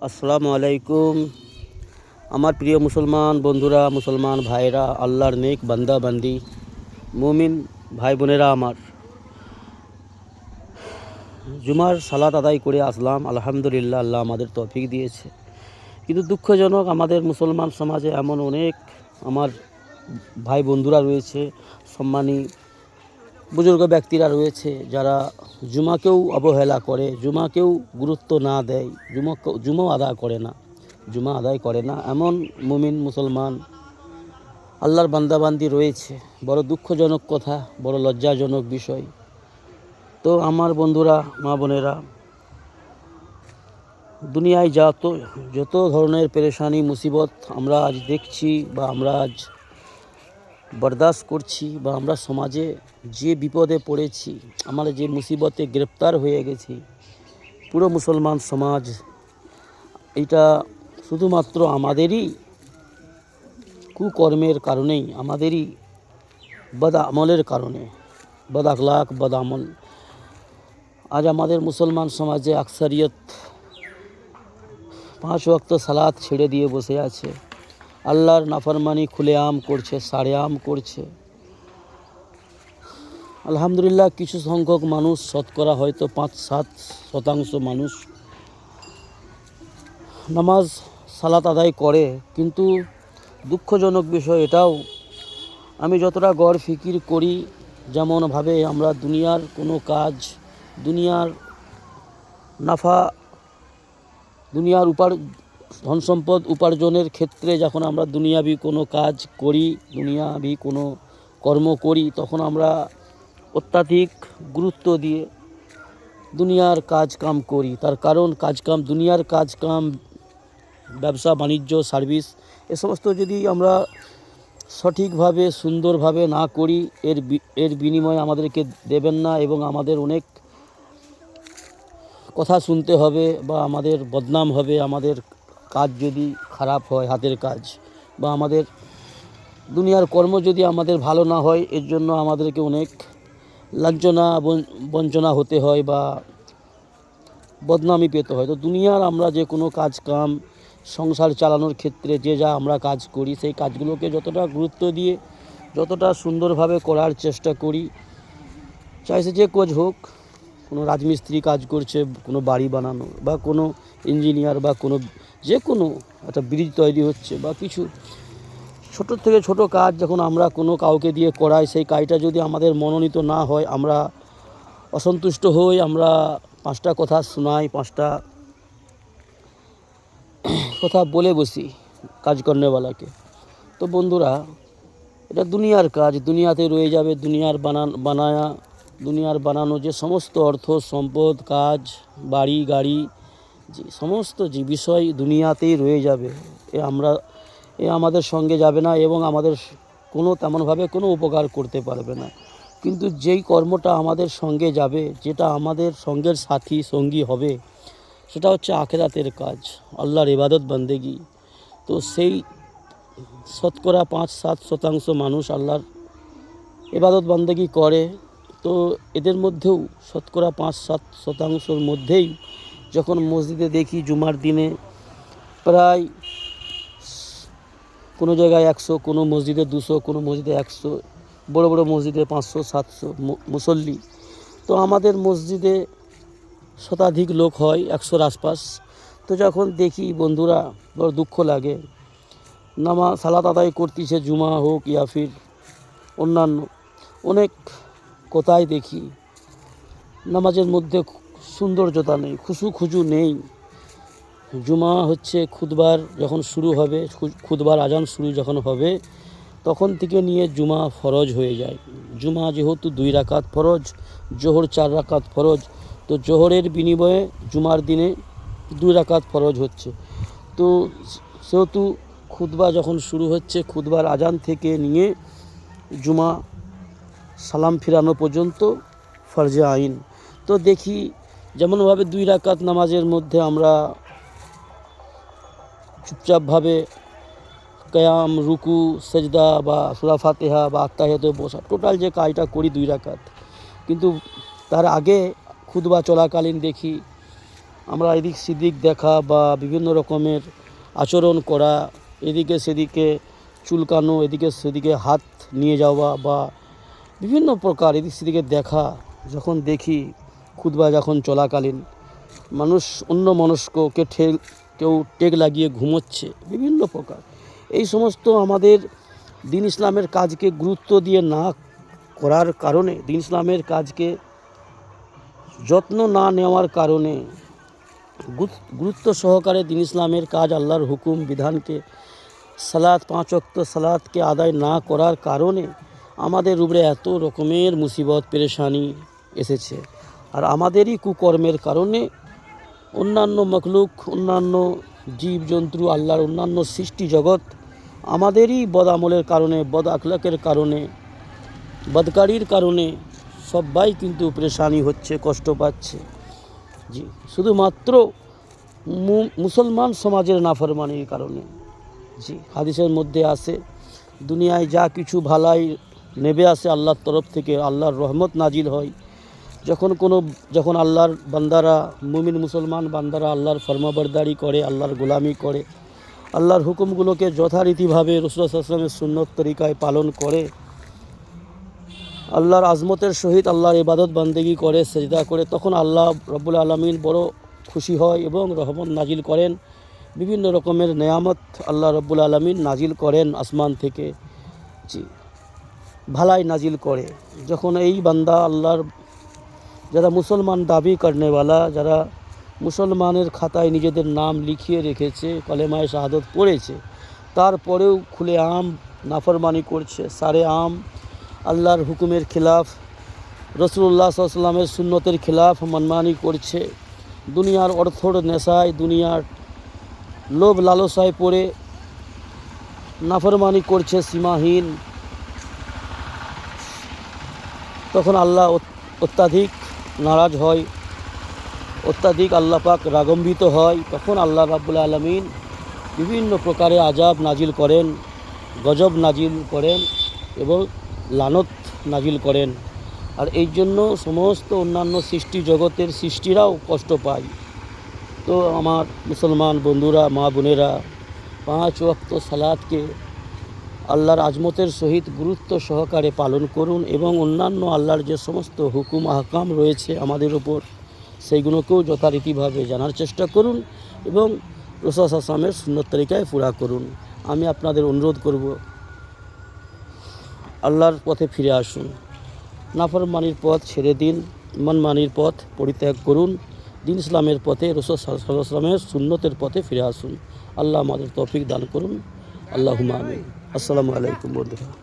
আসসালামু আলাইকুম। আমার প্রিয় মুসলমান বন্ধুরা, মুসলমান ভাইরা, আল্লাহর নেক বান্দা বান্দি, মুমিন ভাই বোনেরা, আমার জুমার সালাত আদায় করে আসলাম। আলহামদুলিল্লাহ, আল্লাহ আমাদের তৌফিক দিয়েছে। কিন্তু দুঃখজনক, আমাদের মুসলমান সমাজে এমন অনেক আমার ভাই বন্ধুরা রয়েছে, সম্মানী বুজুর্গ ব্যক্তিরা রয়েছে, যারা জুমাকেও অবহেলা করে, জুমাকেও গুরুত্ব না দেয়, জুমা আদায় করে না এমন মুমিন মুসলমান আল্লাহর বান্দাবান্দি রয়েছে। বড় দুঃখজনক কথা, বড় লজ্জাজনক বিষয়। তো আমার বন্ধুরা, মা বোনেরা, দুনিয়ায় যত ধরনের পেরেশানি মুসিবত আমরা আজ দেখছি বা আমরা আজ বরদাস্ত করছি, বা আমরা সমাজে যে বিপদে পড়েছি, আমরা যে মুসিবতে গ্রেপ্তার হয়ে গেছি, পুরো মুসলমান সমাজ, এটা শুধুমাত্র আমাদেরই কুকর্মের কারণেই, আমাদেরই বদ আমলের কারণে, বদ আখলাক, বদ আমল। আজ আমাদের মুসলমান সমাজে আকসারিয়ত 5 ওয়াক্ত সালাত ছেড়ে দিয়ে বসে আছে, আল্লাহর নাফরমানি খুলেআম করছে, সারেআম করছে। আলহামদুলিল্লাহ, কিছু সংখ্যক মানুষ, শতকরা হয়তো 5-7% মানুষ নামাজ সালাত আদায় করে। কিন্তু দুঃখজনক বিষয় এটাও, আমি যতটা গড় ফিকির করি, যেমনভাবে আমরা দুনিয়ার কোনো কাজ, দুনিয়ার নাফা, দুনিয়ার ধন সম্পদ উপার্জনের ক্ষেত্রে যখন আমরা দুনিয়াবি কোনো কাজ করি, দুনিয়াবি কোনো কর্ম করি, তখন আমরা অত্যাধিক গুরুত্ব দিয়ে দুনিয়ার কাজ কাম করি। তার কারণ দুনিয়ার কাজ কাম, ব্যবসা বাণিজ্য, সার্ভিস, এ সমস্ত যদি আমরা সঠিকভাবে, সুন্দরভাবে না করি, এর বিনিময়ে আমাদেরকে দেবেন না, এবং আমাদের অনেক কথা শুনতে হবে, বা আমাদের বদনাম হবে। আমাদের কাজ যদি খারাপ হয়, হাতের কাজ, বা আমাদের দুনিয়ার কর্ম যদি আমাদের ভালো না হয়, এর জন্য আমাদেরকে অনেক লাঞ্ছনা বঞ্চনা হতে হয়, বা বদনামি পেতে হয়। তো দুনিয়ার আমরা যে কোনো কাজ কাম, সংসার চালানোর ক্ষেত্রে যা আমরা কাজ করি, সেই কাজগুলোকে যতটা গুরুত্ব দিয়ে, যতটা সুন্দরভাবে করার চেষ্টা করি, চাইছে যে কাজ হোক, কোনো রাজমিস্ত্রি কাজ করছে, কোনো বাড়ি বানানো, বা কোনো ইঞ্জিনিয়ার, বা কোনো যে কোনো একটা ব্রিজ তৈরি হচ্ছে, বা কিছু ছোট থেকে ছোট কাজ যখন আমরা কোনো কাউকে দিয়ে করাই, সেই কাজটা যদি আমাদের মনোনীত না হয়, আমরা অসন্তুষ্ট হই, আমরা 5টা কথা শোনাই, 5টা কথা বলে বসি কাজ করনেওয়ালাকে। তো বন্ধুরা, এটা দুনিয়ার কাজ, দুনিয়াতে রয়ে যাবে। দুনিয়ার বানানো যে সমস্ত অর্থ সম্পদ, কাজ, বাড়ি গাড়ি, যে সমস্ত যে বিষয় দুনিয়াতেই রয়ে যাবে, এ আমাদের সঙ্গে যাবে না, এবং আমাদের তেমনভাবে কোনো উপকার করতে পারবে না। কিন্তু যেই কর্মটা আমাদের সঙ্গে যাবে, যেটা আমাদের সঙ্গের সঙ্গী হবে, সেটা হচ্ছে আখিরাতের কাজ, আল্লাহর ইবাদত বান্দেগি। তো সেই শতকরা 5-7% মানুষ আল্লাহর ইবাদত বান্দেগি করে। তো এদের মধ্যেও শতকরা 5-7%-র মধ্যেই যখন মসজিদে দেখি জুমার দিনে প্রায় কোনো জায়গায় 100, কোনো মসজিদে 200, কোনো মসজিদে 100, বড় বড় মসজিদে 500-700 মুসল্লি। তো আমাদের মসজিদে শতাধিক লোক হয়, 100-র আশপাশ। তো যখন দেখি বন্ধুরা, বড় দুঃখ লাগে। সালাত আদায় করতেছে, জুমা হোক ইয়া ফির অন্যান্য অনেক কোথায় দেখি নামাজের মধ্যে সৌন্দর্যতা নেই, খুজু নেই। জুমা হচ্ছে খুতবার যখন শুরু হবে, খুতবার আজান শুরু যখন হবে, তখন থেকে নিয়ে জুমা ফরজ হয়ে যায়। জুমা যেহেতু 2 রাকাত ফরজ, জোহর 4 রাকাত ফরজ, তো জোহরের বিনিময়ে জুমার দিনে 2 রাকাত ফরজ হচ্ছে। তো সেহেতু খুতবা যখন শুরু হচ্ছে, খুতবার আজান থেকে নিয়ে জুমা সালাম ফিরানো পর্যন্ত ফরজে আইন। তো দেখি যেমনভাবে 2 রাকাত নামাজের মধ্যে আমরা চুপচাপভাবে কিয়াম, রুকু, সেজদা, বা সূরা ফাতিহা, বা আত্তাহিয়াতে বসা, টোটাল যে কাজটা করি 2 রাকাত, কিন্তু তার আগে খুতবা চলাকালীন দেখি আমরা এদিক সেদিক দেখা বা বিভিন্ন রকমের আচরণ করা, এদিকে সেদিকে চুলকানো, এদিকে সেদিকে হাত নিয়ে যাওয়া বা বিভিন্ন প্রকার এদিক সেদিকে দেখা, যখন দেখি খুতবা যখন চলাকালীন মানুষ অন্য মনস্ককে কেউ টেক লাগিয়ে ঘুমোচ্ছে, বিভিন্ন প্রকার এই সমস্ত আমাদের দিন ইসলামের কাজকে গুরুত্ব দিয়ে না করার কারণে, দিন ইসলামের কাজকে যত্ন না নেওয়ার কারণে, গুরুত্ব সহকারে দিন ইসলামের কাজ, আল্লাহর হুকুম বিধানকে, সালাত 5 ওয়াক্ত সালাতকে আদায় না করার কারণে আমাদের উপরে এত রকমের মুসিবত পেরেশানি এসেছে। আর আমাদেরই কুকর্মের কারণে অন্যান্য মখলুক, অন্যান্য জীবজন্তু, আল্লাহর অন্যান্য সৃষ্টি জগৎ আমাদেরই বদ আমলের কারণে, বদ আখলাকের কারণে, বদকারির কারণে সবাই কিন্তু পেরেশানি হচ্ছে, কষ্ট পাচ্ছে। জি, শুধুমাত্র মুসলমান সমাজের নাফরমানির কারণে। জি, হাদিসের মধ্যে আছে দুনিয়ায় যা কিছু ভালাই নেবে আসে আল্লাহর তরফ থেকে, আল্লাহর রহমত নাজিল হয় যখন আল্লাহর বান্দারা, মুমিন মুসলমান বান্দারা আল্লাহর ফরমাবরদারি করে, আল্লাহর গোলামি করে, আল্লাহর হুকুমগুলোকে যথারীতিভাবে রাসূলুল্লাহ সাল্লাল্লাহু আলাইহি ওয়াসাল্লামের সুন্নত তরিকায় পালন করে, আল্লাহর আজমতের সহিত আল্লাহর ইবাদত বান্দেগি করে, সেজদা করে, তখন আল্লাহ রব্বুল আলামিন বড় খুশি হয় এবং রহমত নাজিল করেন। বিভিন্ন রকমের নেয়ামত আল্লাহ রব্বুল আলামিন নাজিল করেন আসমান থেকে। জি, ভালাই নাজিল করে। যখন এই বান্দা আল্লাহর, যারা মুসলমান দাবি করনেওয়ালা, যারা মুসলমানের খাতায় নিজেদের নাম লিখিয়ে রেখেছে, কলেমায়ে শাহাদত পড়েছে, তারপরেও খুলে আম নাফরমানি করছে, সারে আম আল্লাহর হুকুমের খিলাফ, রাসূলুল্লাহ সাল্লাল্লাহু আলাইহি ওয়াসাল্লামের সুন্নতের খিলাফ মানমানি করছে, দুনিয়ার অর্থর নেশায়, দুনিয়ার লোভ লালসায় পড়ে নাফরমানি করছে সীমাহীন, তখন আল্লাহ অত্যাধিক নারাজ হয়, অত্যাধিক আল্লাহ পাক রাগম্বিত হয়। তখন আল্লাহ রাব্বুল আলামিন বিভিন্ন প্রকারে আযাব নাজিল করেন, গজব নাজিল করেন এবং লানত নাজিল করেন। আর এই জন্য সমস্ত অন্যান্য সৃষ্টি জগতের সৃষ্টিরাও কষ্ট পায়। তো আমার মুসলমান বন্ধুরা, মা বোনেরা, 5 ওয়াক্ত সালাতকে আল্লাহর আজমতের সহিত গুরুত্ব সহকারে পালন করুন এবং অন্যান্য আল্লাহর যে সমস্ত হুকুম আহকাম রয়েছে আমাদের ওপর, সেইগুলোকেও যথারীতিভাবে জানার চেষ্টা করুন এবং রাসূলুল্লাহ সাল্লাল্লাহু আলাইহি ওয়াসাল্লামের সুন্নত তরিকায় পুরা করুন। আমি আপনাদের অনুরোধ করব, আল্লাহর পথে ফিরে আসুন, নাফরমানির পথ ছেড়ে দিন, মানমানির পথ পরিত্যাগ করুন, দিন ইসলামের পথে, রাসূলুল্লাহ সাল্লাল্লাহু আলাইহি ওয়াসাল্লামের সুন্নতের পথে ফিরে আসুন। আল্লাহ আমাদের তৌফিক দান করুন। আল্লাহুম্মা আমিন। আসসালামু আলাইকুম বন্ধুরা।